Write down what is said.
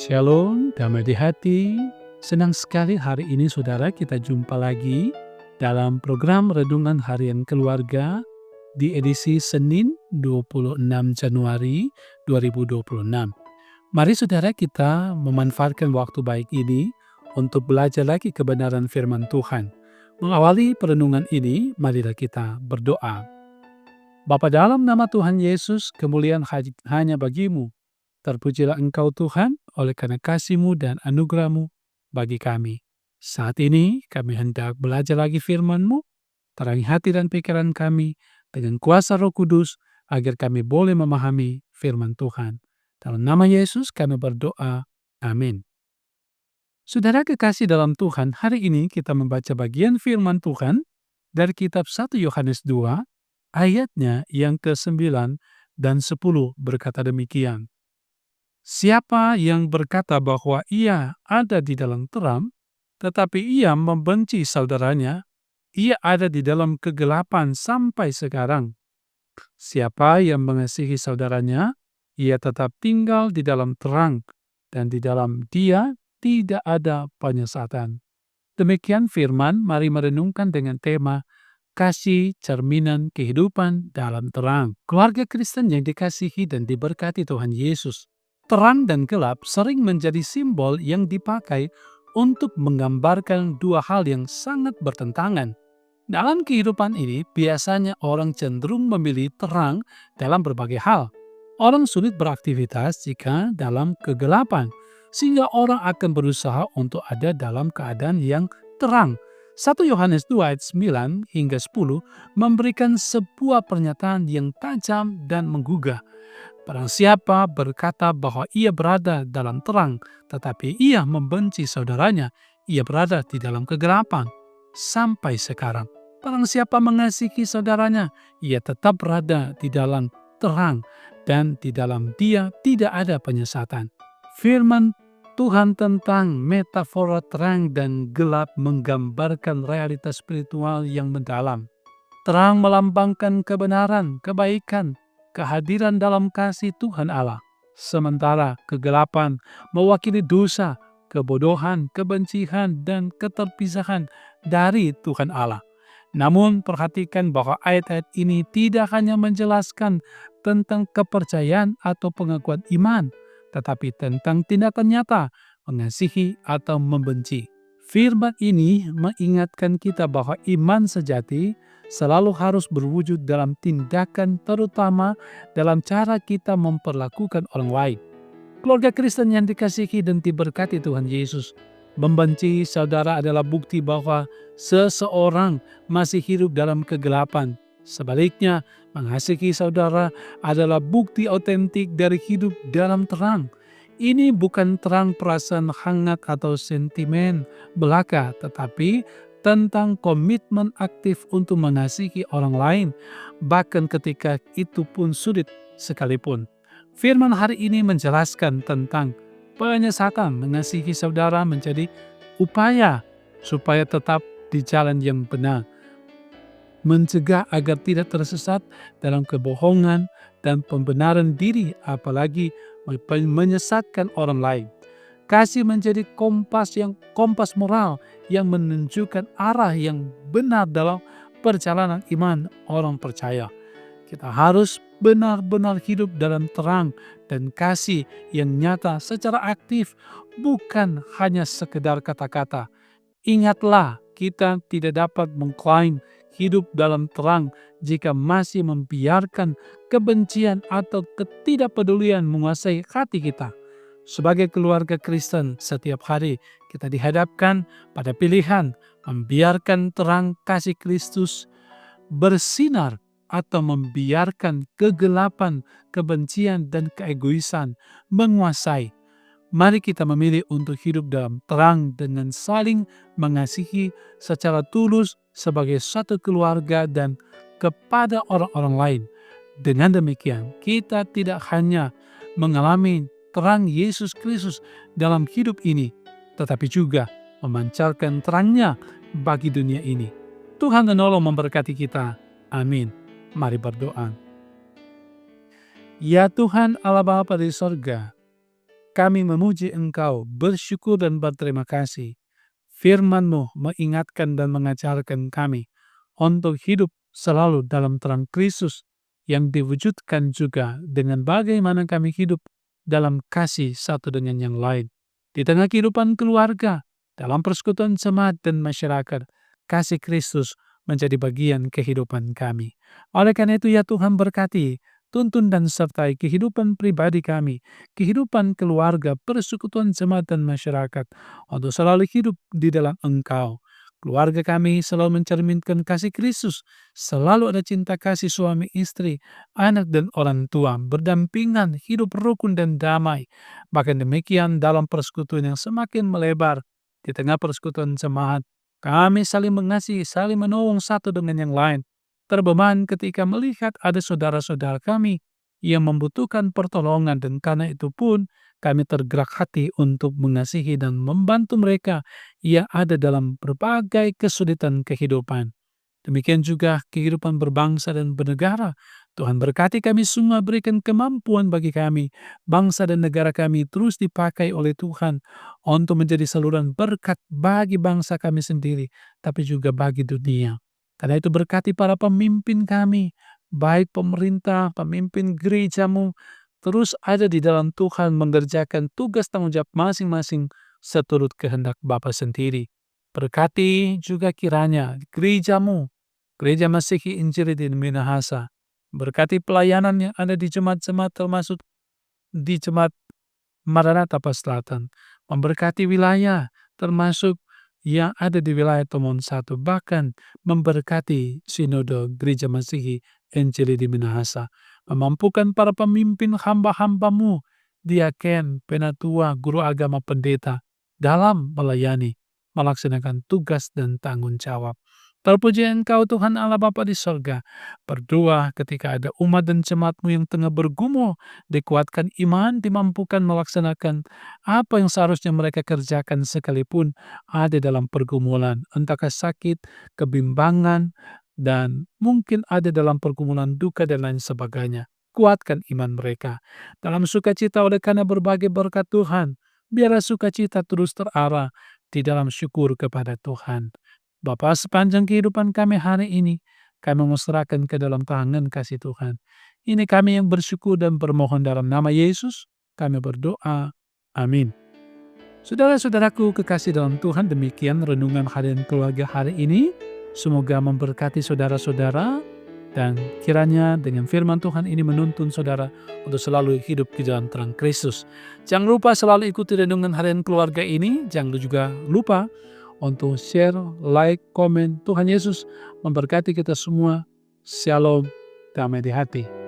Shalom, damai di hati. Senang sekali hari ini saudara kita jumpa lagi dalam program Renungan Harian Keluarga di edisi Senin 26 Januari 2026. Mari saudara kita memanfaatkan waktu baik ini untuk belajar lagi kebenaran firman Tuhan. Mengawali perenungan ini, marilah kita berdoa. Bapa dalam nama Tuhan Yesus, kemuliaan hanya bagimu. Terpujilah Engkau Tuhan oleh karena kasih-Mu dan anugerah-Mu bagi kami. Saat ini kami hendak belajar lagi firman-Mu, terangi hati dan pikiran kami dengan kuasa Roh Kudus agar kami boleh memahami firman Tuhan. Dalam nama Yesus kami berdoa. Amin. Saudara kekasih dalam Tuhan, hari ini kita membaca bagian firman Tuhan dari kitab 1 Yohanes 2, ayatnya yang ke-9 dan 10 berkata demikian. Siapa yang berkata bahwa ia ada di dalam terang, tetapi ia membenci saudaranya, ia ada di dalam kegelapan sampai sekarang. Siapa yang mengasihi saudaranya, ia tetap tinggal di dalam terang, dan di dalam dia tidak ada penyesatan. Demikian firman, mari merenungkan dengan tema kasih cerminan kehidupan dalam terang. Keluarga Kristen yang dikasihi dan diberkati Tuhan Yesus, terang dan gelap sering menjadi simbol yang dipakai untuk menggambarkan dua hal yang sangat bertentangan. Dalam kehidupan ini, biasanya orang cenderung memilih terang dalam berbagai hal. Orang sulit beraktivitas jika dalam kegelapan, sehingga orang akan berusaha untuk ada dalam keadaan yang terang. 1 Yohanes 2 ayat 9 hingga 10 memberikan sebuah pernyataan yang tajam dan menggugah. Barang siapa berkata bahwa ia berada dalam terang, tetapi ia membenci saudaranya, ia berada di dalam kegelapan sampai sekarang. Barang siapa mengasihi saudaranya, ia tetap berada di dalam terang, dan di dalam dia tidak ada penyesatan. Firman Tuhan tentang metafora terang dan gelap menggambarkan realitas spiritual yang mendalam. Terang melambangkan kebenaran, kebaikan, kehadiran dalam kasih Tuhan Allah. Sementara kegelapan mewakili dosa, kebodohan, kebencian, dan keterpisahan dari Tuhan Allah. Namun perhatikan bahwa ayat-ayat ini tidak hanya menjelaskan tentang kepercayaan atau pengakuan iman, tetapi tentang tindakan nyata, mengasihi atau membenci. Firman ini mengingatkan kita bahwa iman sejati selalu harus berwujud dalam tindakan, terutama dalam cara kita memperlakukan orang lain. Keluarga Kristen yang dikasihi dan diberkati Tuhan Yesus, membenci saudara adalah bukti bahwa seseorang masih hidup dalam kegelapan. Sebaliknya, mengasihi saudara adalah bukti otentik dari hidup dalam terang. Ini bukan terang perasaan hangat atau sentimen belaka, tetapi tentang komitmen aktif untuk mengasihi orang lain, bahkan ketika itu pun sulit sekalipun. Firman hari ini menjelaskan tentang penyesatan mengasihi saudara menjadi upaya supaya tetap di jalan yang benar, mencegah agar tidak tersesat dalam kebohongan dan pembenaran diri, apalagi menyesatkan orang lain. Kasih menjadi kompas moral yang menunjukkan arah yang benar dalam perjalanan iman orang percaya. Kita harus benar-benar hidup dalam terang dan kasih yang nyata secara aktif, bukan hanya sekedar kata-kata. Ingatlah, kita tidak dapat mengklaim hidup dalam terang jika masih membiarkan kebencian atau ketidakpedulian menguasai hati kita. Sebagai keluarga Kristen, setiap hari kita dihadapkan pada pilihan membiarkan terang kasih Kristus bersinar atau membiarkan kegelapan, kebencian, dan keegoisan menguasai. Mari kita memilih untuk hidup dalam terang dengan saling mengasihi secara tulus sebagai satu keluarga dan kepada orang-orang lain. Dengan demikian, kita tidak hanya mengalami terang Yesus Kristus dalam hidup ini, tetapi juga memancarkan terangnya bagi dunia ini. Tuhan menolong memberkati kita. Amin. Mari berdoa. Ya Tuhan Allah Bapa di sorga, kami memuji Engkau, bersyukur dan berterima kasih. Firman-Mu mengingatkan dan mengajarkan kami untuk hidup selalu dalam terang Kristus yang diwujudkan juga dengan bagaimana kami hidup dalam kasih satu dengan yang lain. Di tengah kehidupan keluarga, dalam persekutuan jemaat dan masyarakat, kasih Kristus menjadi bagian kehidupan kami. Oleh karena itu ya Tuhan berkati, tuntun dan sertai kehidupan pribadi kami, kehidupan keluarga, persekutuan jemaat dan masyarakat, untuk selalu hidup di dalam Engkau. Keluarga kami selalu mencerminkan kasih Kristus, selalu ada cinta kasih suami istri, anak dan orang tua, berdampingan, hidup rukun dan damai. Bahkan demikian dalam persekutuan yang semakin melebar, di tengah persekutuan jemaat, kami saling mengasihi, saling menolong satu dengan yang lain. Terbeban ketika melihat ada saudara-saudara kami yang membutuhkan pertolongan, dan karena itu pun kami tergerak hati untuk mengasihi dan membantu mereka yang ada dalam berbagai kesulitan kehidupan. Demikian juga kehidupan berbangsa dan bernegara. Tuhan berkati kami semua, berikan kemampuan bagi kami. Bangsa dan negara kami terus dipakai oleh Tuhan untuk menjadi saluran berkat bagi bangsa kami sendiri, tapi juga bagi dunia. Karena itu berkati para pemimpin kami, baik pemerintah, pemimpin gerejamu, terus ada di dalam Tuhan mengerjakan tugas tanggung jawab masing-masing seturut kehendak Bapa sendiri. Berkati juga kiranya gerejamu, Gereja Masihi Injili di Minahasa. Berkati pelayanan yang ada di jemaat-jemaat, termasuk di jemaat Maranatha Selatan. Memberkati wilayah, termasuk yang ada di wilayah Tomon 1. Bahkan memberkati Sinode Gereja Masihi Injili di Minahasa. Memampukan para pemimpin hamba-hambamu, diaken, penatua, guru agama, pendeta, dalam melayani, melaksanakan tugas dan tanggung jawab. Terpuji Engkau Tuhan Allah Bapa di sorga. Berdoa ketika ada umat dan jemaat-Mu yang tengah bergumul, dikuatkan iman, dimampukan melaksanakan apa yang seharusnya mereka kerjakan sekalipun ada dalam pergumulan, entahkah sakit, kebimbangan, dan mungkin ada dalam pergumulan duka dan lain sebagainya. Kuatkan iman mereka dalam sukacita oleh karena berbagai berkat Tuhan. Biarlah sukacita terus terarah di dalam syukur kepada Tuhan. Bapa, sepanjang kehidupan kami hari ini, kami menserahkan ke dalam tangan kasih Tuhan. Ini kami yang bersyukur dan bermohon dalam nama Yesus, kami berdoa. Amin. Saudara-saudaraku kekasih dalam Tuhan, demikian renungan harian keluarga hari ini. Semoga memberkati saudara-saudara, dan kiranya dengan firman Tuhan ini menuntun saudara untuk selalu hidup di dalam terang Kristus. Jangan lupa selalu ikuti renungan harian keluarga ini. Jangan juga lupa untuk share, like, komen. Tuhan Yesus memberkati kita semua. Shalom, damai di hati.